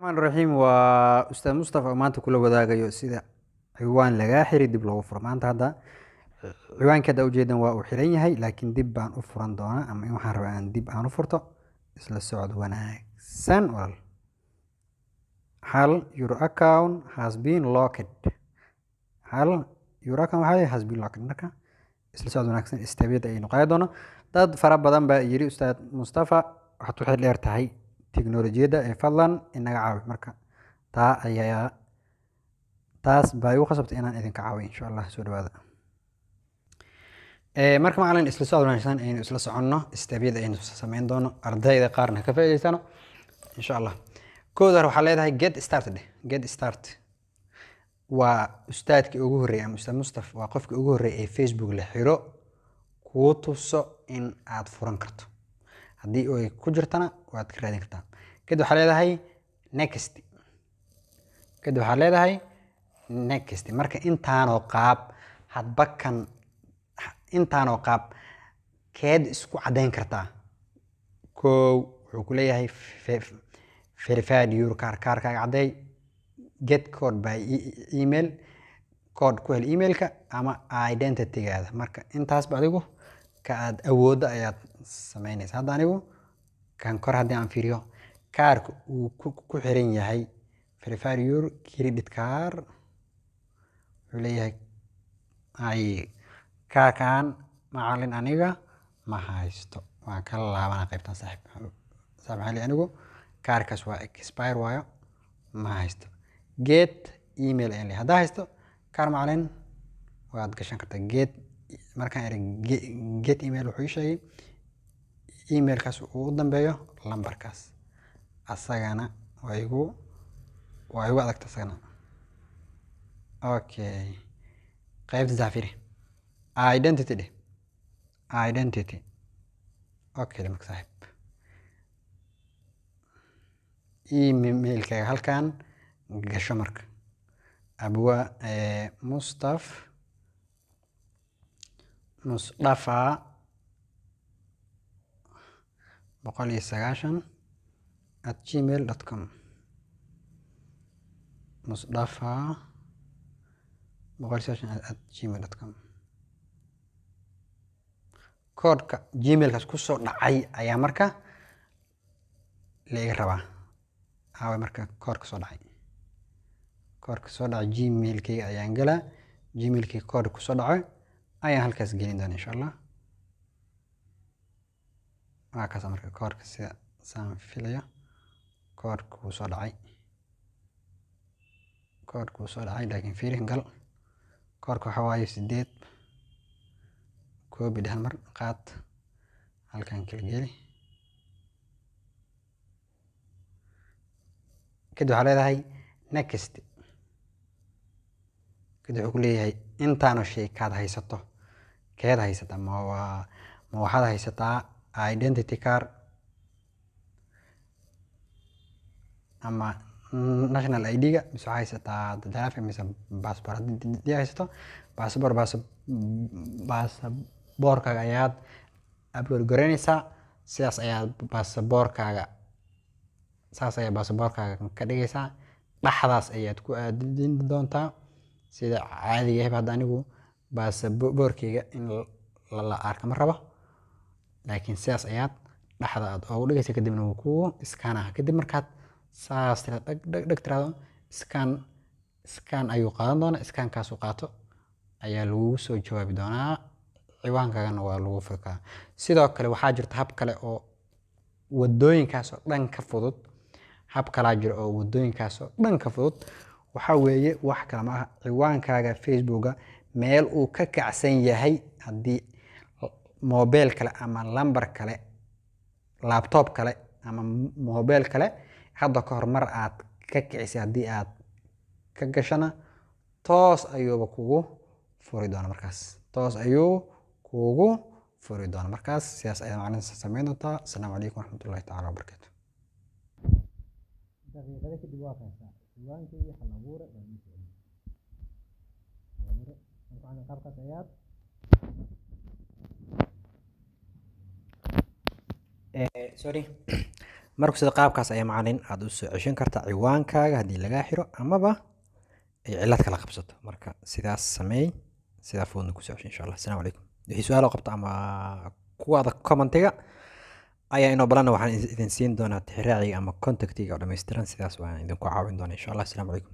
الرحمن الرحيم وأستاذ مصطفى maanta kula wadaagayo sida ciwaan lagaa xiri dib loogu furo maanta hadda ciwaankeeda ujeedan waa uu xiran yahay laakiin dib baan u furan doonaa ama in waxaan rabaa aan dib aan u furto isla socod wanaagsan walaal hal your account has been locked hal your account has been locked marka isla socod wanaagsan istaabiyada ayaynu qaadan doonaa dad fara badan baa yiri Ustaad Mustafa waxaad waxay dheer tahay tiknoolajiyada ee fadlan inaga caawi marka taas baa igu qasabtay inaan idinka caawiyo insha Allah soo dhawaada marka macallin isla socod wanaagsan ayaynu isla soconno istaabiyada ayaynu sameyn doono ardayda qaarna ka faa'iideysano insha Allah kooda waxaa leedahay get started waa ustaadkii ugu horeeyay ama Ustaad Mustafa waa qofkii ugu horeeyay ee Facebook la xiro kuu tuso in aad furan karto haddii ay ku jirtana waad ka raadin kartaa kadib waxaa leedahay next marka intaanoo qaab keed isku caddayn kartaa koow wuxuu ku leeyahay verified your kaarkaaga cadday get code by email code ku hel emailka ama identity-gaada marka intaasba adigu ka aad awoodda ayaad samaynaysa hadda anigu kan kor haddii aan fiiriyo kaarka uu ku xiran yahay verified your credit card wuxuu leeyahay kaarkaan macallin aniga ma haysto waan kala laabana qaybtan saaxiib anigu kaarkaas waa expire waayo ma haysto get email ayaan leeyahay haddaa haysto kaar macallin waad gashan kartaa markaan eray get email wuxuu ii sheegay emailkaas uu u dambeeyo lambarkaas asagana waa igu adagta asagana okay qaybta zaafiri identity okay marka saaxiib emailkaaga halkan gasho marka abwa Mustafa 190@gmail.com Mustafa 190@gmail.com koodka gmailkaas ku soo dhacay ayaa marka la iga rabaa marka koodka soo dhacay gmailkayga ayaan galaa gmailkayga koodka ku soo dhacay ayaan halkaas gelin doonaa insha Allah waa kaas marka koodka sida saan filayo koodka wuu soo dhacay laakiin fiiri gal koodka waxa waaye 8 koobi dhahan mar qaad halkan kala geli kadib waxaa leedahay next kadib wuxuu ku leeyahay intaanoo shay keed haysata ma waxaad haysataa identity card ama national ID-ga mise waxaa haysataa dadaafa mise passport haddii haysato baasaboorkaaga ayaad upload garaynaysaa saas ayaa baasaboorkaaga ka dhigaysaa dhaxdaas ayaad ku aadin doontaa sida caadiga ah hadda anigu baasaboorkayga in la arko ma rabo laakiin sidaas ayaad dhaxda aad ugu dhigaysa kadibna wuu ku iskaanaha kadib markaad saas dhag tiraado iskaan ayuu qaadan doonaa iskaankaasuu qaato ayaa lagugu soo jawaabi doonaa ciwaankaagana waa lagu furkaa sidoo kale waxaa jirta hab kale oo wadooyinkaas oo dhan ka fudud waxaa weeye wax kale ma aha ciwaankaaga Facebooka meel uu ka kacsan yahay haddii mobile kale ama lambar kale laptop kale ama mobile kale hadda ka hor mar aad ka kicisay haddii aad ka gashana toos ayuu kugu furi doona markaas sidaas ayaa macallin sameyn doontaa assalaamu calaykum waraxmatullaahi tacaala wabarakaatu daqiiqada kadib waa kaysaa ciwaankii hal abuure qaabkaas ayaad sorry marka sida qaabkaas ayaa macalin aad u soo ceshan kartaa ciwaankaaga haddii lagaa xiro amaba ay cilad kala qabsato. Marka sidaas sameey, sidaa fududna ku soo cesho insha Allah. Assalaamu calaykum. Wixii su'aalo qabta ama kuwaada commentiga ayaa inoo balan, waxaan idin siin doonaa tixraaciga ama contactiga oo dhammaystiran, sidaas waan idinku caawin doonaa insha Allah. Assalaamu calaykum.